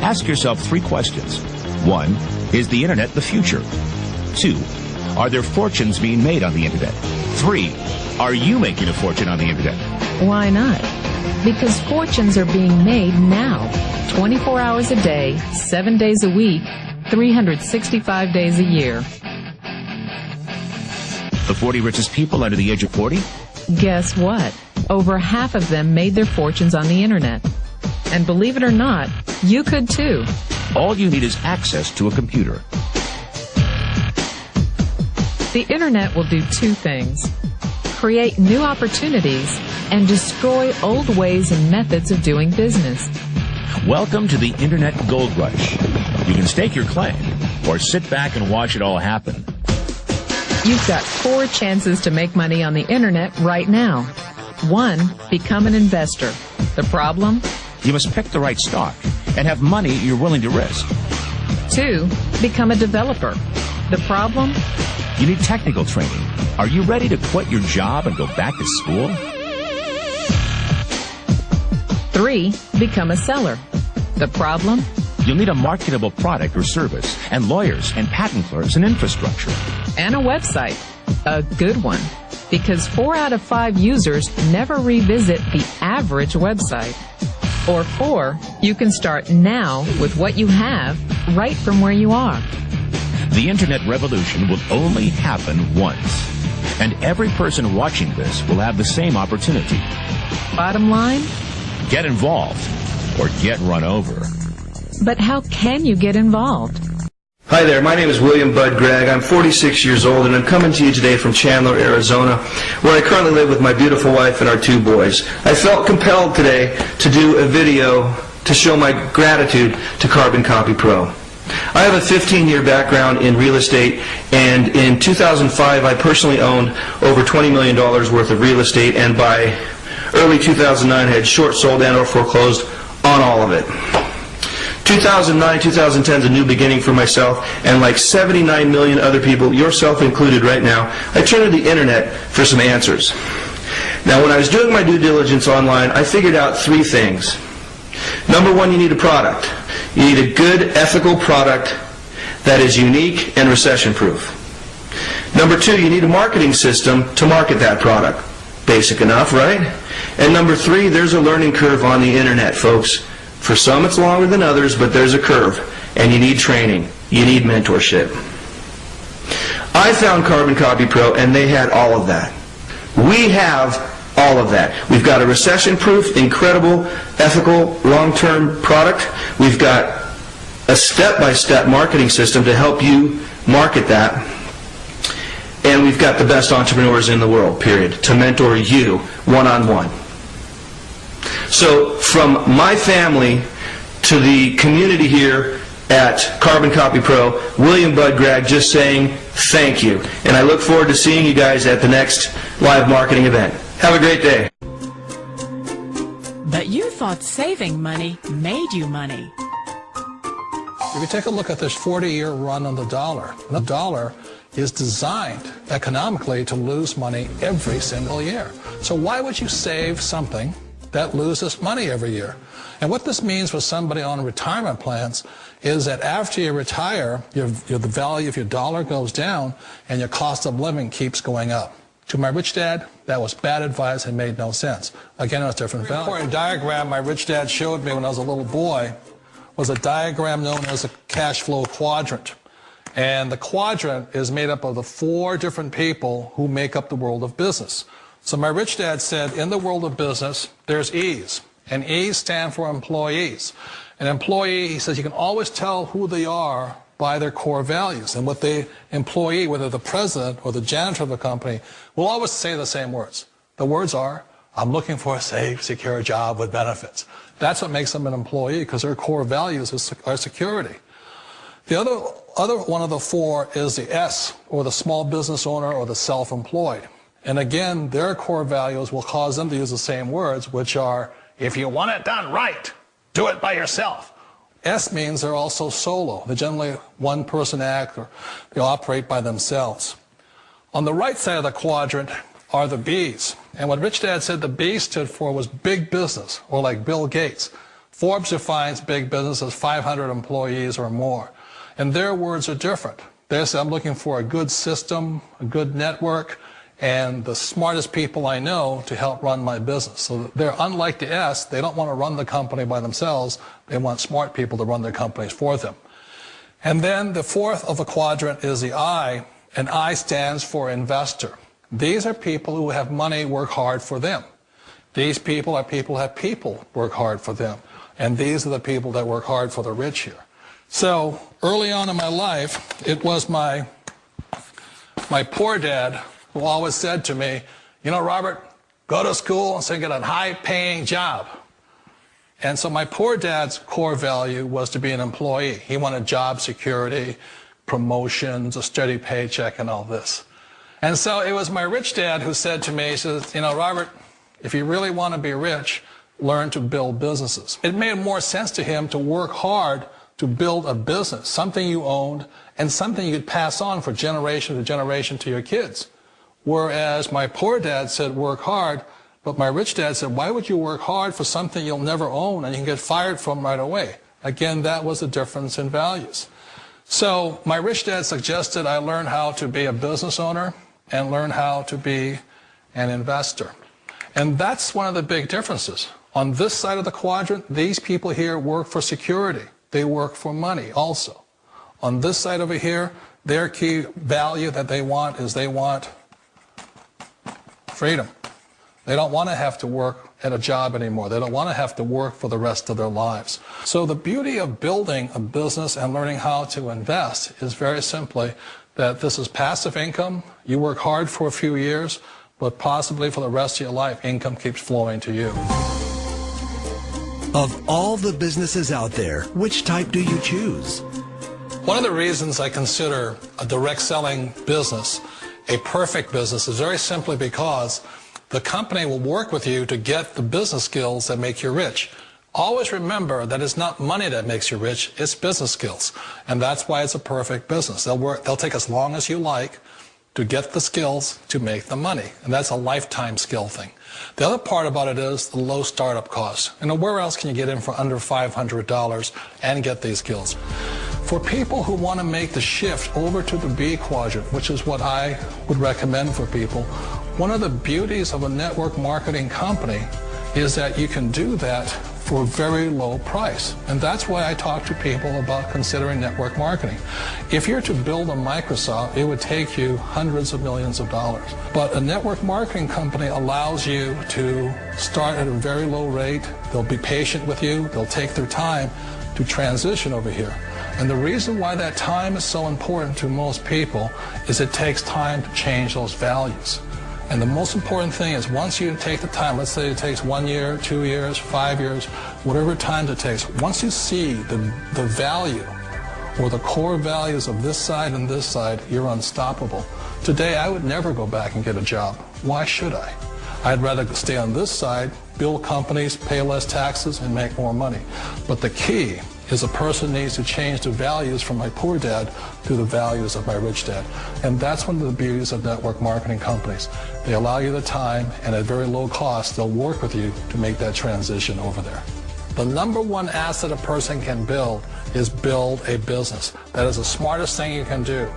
Ask yourself 3 questions. 1. Is the internet the future? 2. Are there fortunes being made on the internet? 3. Are you making a fortune on the internet? Why not? Because fortunes are being made now. 24 hours a day, 7 days a week, 365 days a year. The 40 richest people under the age of 40? Guess what? Over half of them made their fortunes on the internet. And believe it or not, you could too. All you need is access to a computer. The internet will do 2 things: create new opportunities and destroy old ways and methods of doing business. Welcome to the Internet Gold Rush. You can stake your claim or sit back and watch it all happen. You've got 4 chances to make money on the internet right now. 1, become an investor. The problem? You must pick the right stock and have money you're willing to risk. 2, become a developer. The problem? You need technical training. Are you ready to quit your job and go back to school? 3, become a seller. The problem? You'll need a marketable product or service, and lawyers and patent clerks and infrastructure. And a website. A good one. Because 4 out of 5 users never revisit the average website. Or 4, you can start now with what you have right from where you are. The internet revolution will only happen once. And every person watching this will have the same opportunity. Bottom line? Get involved or get run over. But how can you get involved? Hi there, my name is William Bud Gregg. I'm 46 years old and I'm coming to you today from Chandler, Arizona, where I currently live with my beautiful wife and our 2 boys. I felt compelled today to do a video to show my gratitude to Carbon Copy Pro. I have a 15-year background in real estate, and in 2005 I personally owned over $20 million worth of real estate, and by early 2009 had short sold and or foreclosed on all of it. 2009, 2010 is a new beginning for myself, and like 79 million other people, yourself included right now, I turned to the internet for some answers. Now, when I was doing my due diligence online, I figured out 3 things. Number 1, you need a product. You need a good, ethical product that is unique and recession-proof. Number 2, you need a marketing system to market that product. Basic enough, right? And number 3, there's a learning curve on the internet, folks. For some it's longer than others, but there's a curve, and you need training. You need mentorship. I found Carbon Copy Pro, and they had all of that. We have all of that. We've got a recession-proof, incredible, ethical, long-term product. We've got a step-by-step marketing system to help you market that. And we've got the best entrepreneurs in the world, period, to mentor you one-on-one. So from my family to the community here at Carbon Copy Pro, William Bud Gregg just saying thank you. And I look forward to seeing you guys at the next live marketing event. Have a great day. But you thought saving money made you money. If you take a look at this 40-year run on the dollar is designed economically to lose money every single year. So why would you save something that loses money every year? And what this means for somebody on retirement plans is that after you retire, the value of your dollar goes down and your cost of living keeps going up. To my rich dad, that was bad advice and made no sense. Again, it was different value. The important diagram my rich dad showed me when I was a little boy was a diagram known as a cash flow quadrant. And the quadrant is made up of the 4 different people who make up the world of business. So my rich dad said, in the world of business, there's E's. And E's stand for employees. An employee, he says, you can always tell who they are by their core values. And what the employee, whether the president or the janitor of the company, will always say the same words. The words are, I'm looking for a safe, secure job with benefits. That's what makes them an employee, because their core values are security. The other one of the 4 is the S, or the small business owner or the self-employed. And again, their core values will cause them to use the same words, which are, if you want it done right, do it by yourself. S means they're also solo. They're generally one-person act, or they operate by themselves. On the right side of the quadrant are the B's. And what Rich Dad said the B stood for was big business, or like Bill Gates. Forbes defines big business as 500 employees or more. And their words are different. They say, I'm looking for a good system, a good network, and the smartest people I know to help run my business. So they're unlike the S. They don't want to run the company by themselves. They want smart people to run their companies for them. And then the fourth of the quadrant is the I, and I stands for investor. These are people who have money work hard for them. These people are people who have people work hard for them. And these are the people that work hard for the rich here. So early on in my life, it was my poor dad who always said to me, you know, Robert, go to school and so get a high-paying job. And so my poor dad's core value was to be an employee. He wanted job security, promotions, a steady paycheck, and all this. And so it was my rich dad who said to me, he says, you know, Robert, if you really want to be rich, learn to build businesses. It made more sense to him to work hard to build a business, something you owned, and something you could pass on for generation to generation to your kids. Whereas my poor dad said, work hard, but my rich dad said, why would you work hard for something you'll never own and you can get fired from right away? Again, that was the difference in values. So my rich dad suggested I learn how to be a business owner and learn how to be an investor. And that's one of the big differences. On this side of the quadrant, these people here work for security. They work for money also. On this side over here, their key value that they want is they want freedom. They don't want to have to work at a job anymore. They don't want to have to work for the rest of their lives. So the beauty of building a business and learning how to invest is very simply that this is passive income. You work hard for a few years, but possibly for the rest of your life, income keeps flowing to you. Of all the businesses out there, which type do you choose? One of the reasons I consider a direct selling business a perfect business is very simply because the company will work with you to get the business skills that make you rich. Always remember that it's not money that makes you rich, it's business skills. And that's why it's a perfect business. They'll take as long as you like to get the skills to make the money. And that's a lifetime skill thing. The other part about it is the low startup cost. And where else can you get in for under $500 and get these skills? For people who want to make the shift over to the B quadrant, which is what I would recommend for people, one of the beauties of a network marketing company is that you can do that for a very low price. And that's why I talk to people about considering network marketing. If you're to build a Microsoft, it would take you hundreds of millions of dollars. But a network marketing company allows you to start at a very low rate. They'll be patient with you. They'll take their time to transition over here. And the reason why that time is so important to most people is it takes time to change those values. And the most important thing is once you take the time, let's say it takes 1 year, 2 years, 5 years, whatever time it takes, once you see the value or the core values of this side and this side, you're unstoppable. Today, I would never go back and get a job. Why should I? I'd rather stay on this side, build companies, pay less taxes, and make more money. But the key is a person needs to change the values from my poor dad to the values of my rich dad. And that's one of the beauties of network marketing companies. They allow you the time, and at very low cost, they'll work with you to make that transition over there. The number one asset a person can build is build a business. That is the smartest thing you can do.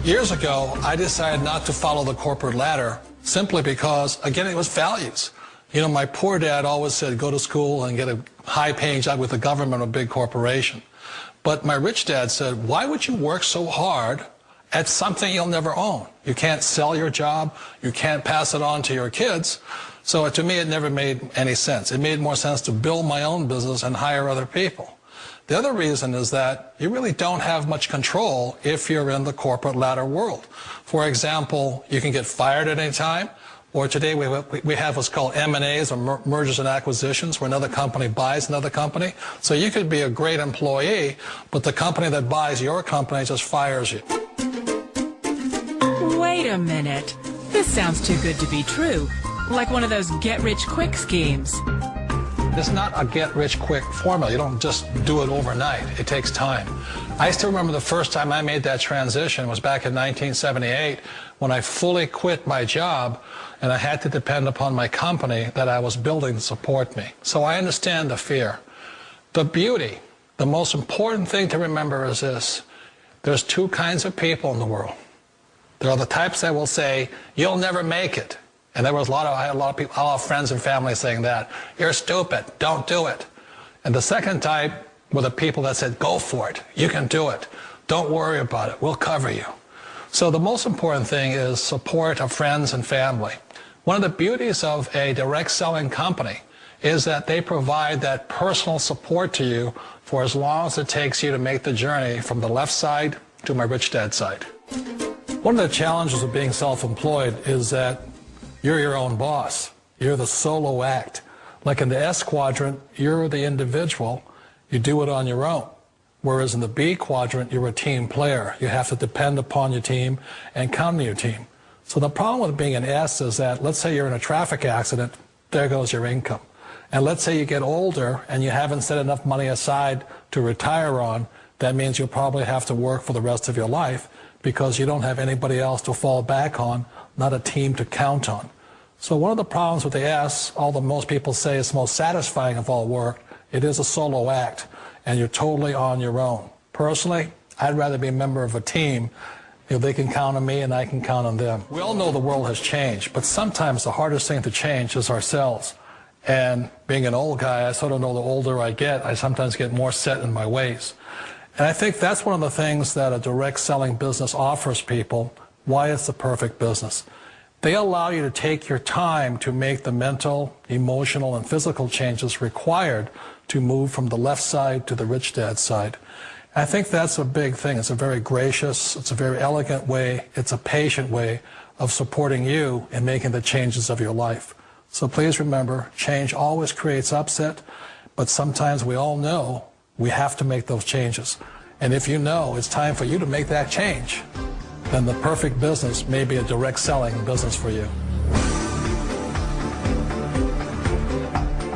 Years ago, I decided not to follow the corporate ladder simply because, again, it was values. You know, my poor dad always said, go to school and get a high-paying job with the government or a big corporation. But my rich dad said, why would you work so hard at something you'll never own? You can't sell your job. You can't pass it on to your kids. So to me, it never made any sense. It made more sense to build my own business and hire other people. The other reason is that you really don't have much control if you're in the corporate ladder world. For example, you can get fired at any time. Or today we have what's called M&As, or mergers and acquisitions, where another company buys another company. So you could be a great employee, but the company that buys your company just fires you. Wait a minute. This sounds too good to be true. Like one of those get-rich-quick schemes. It's not a get-rich-quick formula. You don't just do it overnight. It takes time. I still remember the first time I made that transition was back in 1978 when I fully quit my job and I had to depend upon my company that I was building to support me. So I understand the fear. The beauty, the most important thing to remember is this. There's two kinds of people in the world. There are the types that will say, you'll never make it. And I had a lot of people, a lot of friends and family saying that. You're stupid, don't do it. And the second type were the people that said, go for it, you can do it. Don't worry about it, we'll cover you. So the most important thing is support of friends and family. One of the beauties of a direct selling company is that they provide that personal support to you for as long as it takes you to make the journey from the left side to my rich dad side. One of the challenges of being self-employed is that you're your own boss. You're the solo act. Like in the S quadrant, you're the individual. You do it on your own. Whereas in the B quadrant, you're a team player. You have to depend upon your team and count on your team. So the problem with being an S is that, let's say you're in a traffic accident, there goes your income. And let's say you get older and you haven't set enough money aside to retire on, that means you'll probably have to work for the rest of your life because you don't have anybody else to fall back on, not a team to count on. So one of the problems with the S, although most people say it's the most satisfying of all work, it is a solo act, and you're totally on your own. Personally, I'd rather be a member of a team. You know, they can count on me and I can count on them. We all know the world has changed, but sometimes the hardest thing to change is ourselves. And being an old guy, I sort of know the older I get, I sometimes get more set in my ways. And I think that's one of the things that a direct selling business offers people, why it's the perfect business. They allow you to take your time to make the mental, emotional, and physical changes required to move from the left side to the rich dad side. I think that's a big thing. It's a very gracious, it's a very elegant way, it's a patient way of supporting you in making the changes of your life. So please remember, change always creates upset, but sometimes we all know we have to make those changes. And if you know it's time for you to make that change, then the perfect business may be a direct selling business for you.